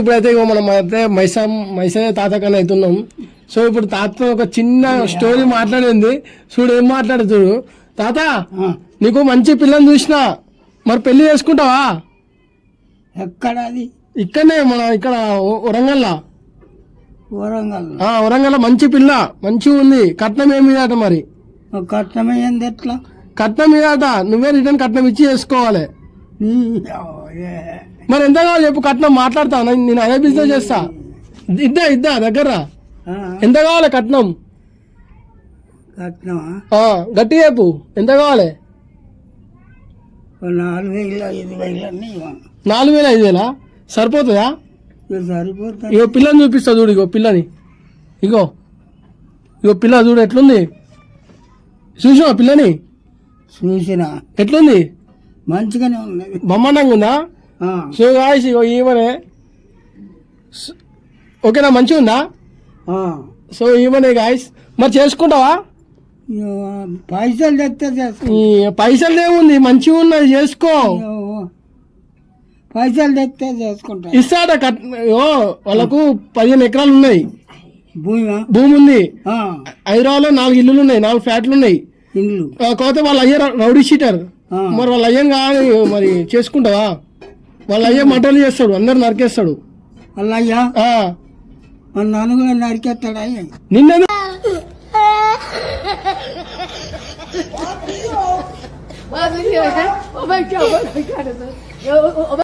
ఇప్పుడైతే మనం అయితే మైసయ్య తాత కన్నా అవుతున్నాం. సో ఇప్పుడు తాతతో ఒక చిన్న స్టోరీ మాట్లాడింది. చూడు ఏం మాట్లాడుతుడు. తాత నీకు మంచి పిల్లని చూసినా, మరి పెళ్లి చేసుకుంటావా? ఎక్కడ అది? ఇక్కడనే మన ఇక్కడ వరంగల్ మంచి పిల్ల మంచిగా ఉంది. కట్నం ఏమి ఇదట? మరి కట్నం ఏంది? ఎట్లా కట్నం ఇదట? నువ్వే రిటర్న్ కట్నం ఇచ్చి చేసుకోవాలి. మరి ఎంత కావాలి చెప్పు, కట్నం మాట్లాడతా. నేను అదే బిజినెస్ చేస్తా. ఇద్దా దగ్గర ఎంత కావాలి కట్నం? గట్టి చెప్పు, ఎంత కావాలి? 4,000-5,000 సరిపోతుందా? సరిపోతుంది. ఇగో పిల్లని చూపిస్తా చూడు. ఇగో పిల్లని, ఇగో పిల్ల చూడు ఎట్లుంది. చూసినా పిల్లని? చూసినా. ఎట్లుంది? మంచిగానే ఉన్నది, బ్రహ్మాండంగా ఉందా? సో గాయ్స్ ఇగో ఈమెనే. ఓకేనా? మంచిగా ఉందా? సో ఈమెనే గాయ్స్. మరి చేసుకుంటావా? పైసలు తెస్తే చేసుకో. పైసలు ఏముంది, మంచిగా ఉన్నది, చేసుకో. పైసలు తెస్తే చేసుకుంటా. ఇస్తాడ వాళ్ళకు 15 ఎకరాలు ఉన్నాయి, భూమి ఉంది. హైదరాబాద్ లో 4 ఇల్లులు ఉన్నాయి, 4 ఫ్లాట్లు ఉన్నాయి. కాకపోతే వాళ్ళ అయ్యే రౌడీ షీటర్. మరి వాళ్ళ అయ్యం కాదు, మరి చేసుకుంటావా? వాళ్ళ అయ్యే మటలు చేస్తాడు, అందరు నరికేస్తాడు. వాళ్ళ అయ్యా నన్ను కూడా నరికేస్తాడా? నిన్న